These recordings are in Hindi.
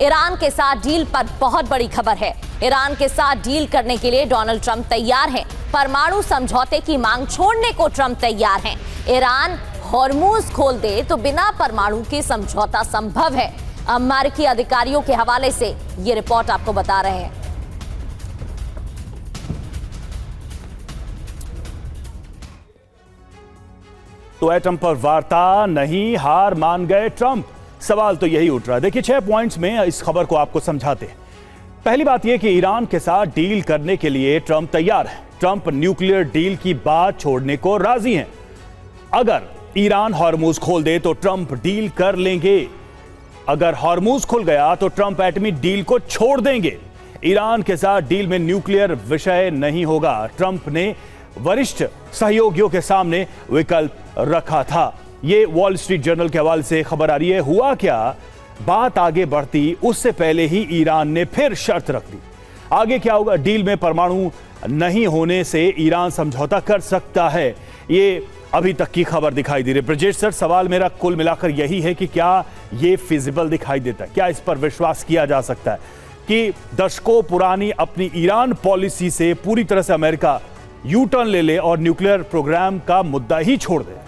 ईरान के साथ डील पर बहुत बड़ी खबर है। ईरान के साथ डील करने के लिए डोनाल्ड ट्रंप तैयार हैं। परमाणु समझौते की मांग छोड़ने को ट्रंप तैयार हैं। ईरान हॉर्मूज खोल दे तो बिना परमाणु के समझौता संभव है। अमेरिकी अधिकारियों के हवाले से ये रिपोर्ट आपको बता रहे हैं। तो एटम पर वार्ता नहीं, हार मान गए ट्रंप। सवाल तो यही उठ रहा है। देखिए 6 पॉइंट्स में इस खबर को आपको समझाते हैं। पहली बात यह कि ईरान के साथ डील करने के लिए ट्रंप तैयार है। ट्रंप न्यूक्लियर डील की बात छोड़ने को राजी हैं। अगर ईरान हॉर्मूज खोल दे तो ट्रंप डील कर लेंगे। अगर हॉर्मूज खुल गया तो ट्रंप एटमी डील को छोड़ देंगे। ईरान के साथ डील में न्यूक्लियर विषय नहीं होगा। ट्रंप ने वरिष्ठ सहयोगियों के सामने विकल्प रखा था। ये वॉल स्ट्रीट जर्नल के हवाले से खबर आ रही है। हुआ क्या, बात आगे बढ़ती उससे पहले ही ईरान ने फिर शर्त रख दी। आगे क्या होगा? डील में परमाणु नहीं होने से ईरान समझौता कर सकता है। ये अभी तक की खबर दिखाई दे रही है। ब्रजेश सर, सवाल मेरा कुल मिलाकर यही है कि क्या ये फिजिबल दिखाई देता है? क्या इस पर विश्वास किया जा सकता है कि दशकों पुरानी अपनी ईरान पॉलिसी से पूरी तरह से अमेरिका यू टर्न ले ले और न्यूक्लियर प्रोग्राम का मुद्दा ही छोड़ दे?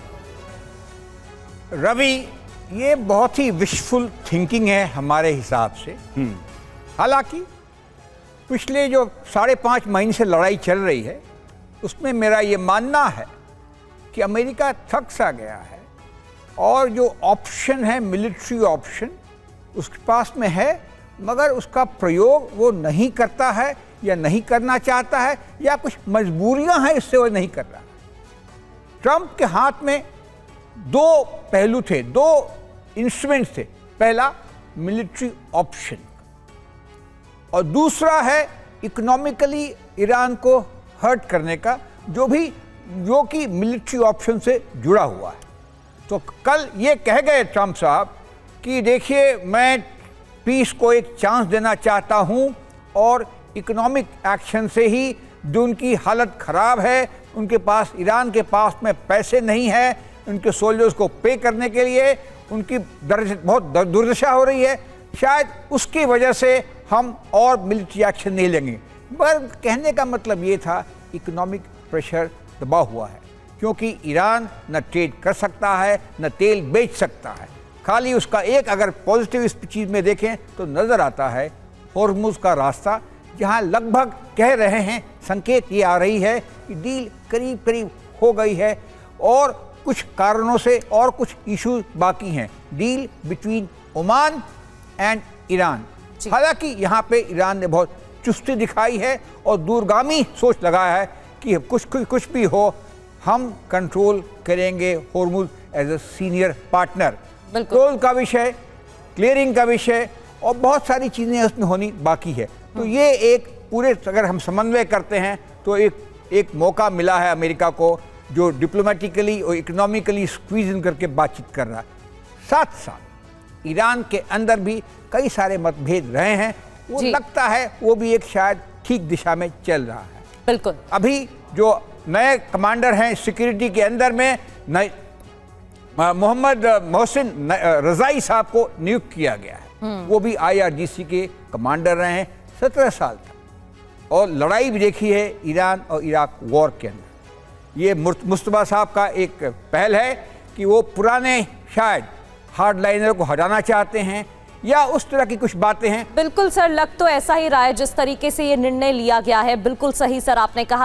रवि, ये बहुत ही विशफुल थिंकिंग है हमारे हिसाब से। हालांकि पिछले जो 5.5 महीने से लड़ाई चल रही है उसमें मेरा ये मानना है कि अमेरिका थक सा गया है और जो ऑप्शन है मिलिट्री ऑप्शन उसके पास में है, मगर उसका प्रयोग वो नहीं करता है या नहीं करना चाहता है या कुछ मजबूरियां हैं इससे वो नहीं कर रहा। ट्रंप के हाथ में 2 पहलू थे, 2 इंस्ट्रूमेंट्स थे। पहला मिलिट्री ऑप्शन और दूसरा है इकोनॉमिकली ईरान को हर्ट करने का, जो कि मिलिट्री ऑप्शन से जुड़ा हुआ है। तो कल ये कह गए ट्रंप साहब कि देखिए, मैं पीस को एक चांस देना चाहता हूं और इकोनॉमिक एक्शन से ही जो उनकी हालत खराब है, उनके पास, ईरान के पास में पैसे नहीं है उनके सोल्जर्स को पे करने के लिए, उनकी बहुत दुर्दशा हो रही है, शायद उसकी वजह से हम और मिलिट्री एक्शन नहीं लेंगे। पर कहने का मतलब ये था इकोनॉमिक प्रेशर दबा हुआ है, क्योंकि ईरान न ट्रेड कर सकता है न तेल बेच सकता है। खाली उसका एक अगर पॉजिटिव इस चीज़ में देखें तो नज़र आता है हॉर्मुज का रास्ता, जहां लगभग कह रहे हैं, संकेत ये आ रही है कि डील करीब करीब हो गई है और कुछ कारणों से और कुछ इश्यूज बाकी हैं। Deal between Oman and Iran. हालांकि यहाँ पे ईरान ने बहुत चुस्ती दिखाई है और दूरगामी सोच लगाया है कि कुछ भी हो, हम कंट्रोल करेंगे Hormuz as a senior partner. Petrol का विषय, क्लियरिंग का विषय और बहुत सारी चीज़ें उसमें होनी बाकी है। तो ये एक पूरे अगर हम समन्वय करते हैं तो एक मौका मिला है अमेरिका को, जो डिप्लोमेटिकली और इकोनॉमिकली स्क्वीज इन करके बातचीत कर रहा है। साथ साथ ईरान के अंदर भी कई सारे मतभेद रहे हैं, वो लगता है वो भी एक शायद ठीक दिशा में चल रहा है। बिल्कुल। अभी जो नए कमांडर हैं सिक्योरिटी के अंदर में, नए मोहम्मद मोहसिन रजाई साहब को नियुक्त किया गया है। वो भी IRGC के कमांडर रहे हैं 17 साल तक और लड़ाई भी देखी है ईरान और इराक वॉर के अंदर। ये मुस्तफा साहब का एक पहल है कि वो पुराने शायद हार्डलाइनर को हटाना चाहते हैं या उस तरह की कुछ बातें हैं। बिल्कुल सर, लग तो ऐसा ही रहा है जिस तरीके से ये निर्णय लिया गया है। बिल्कुल सही सर आपने कहा।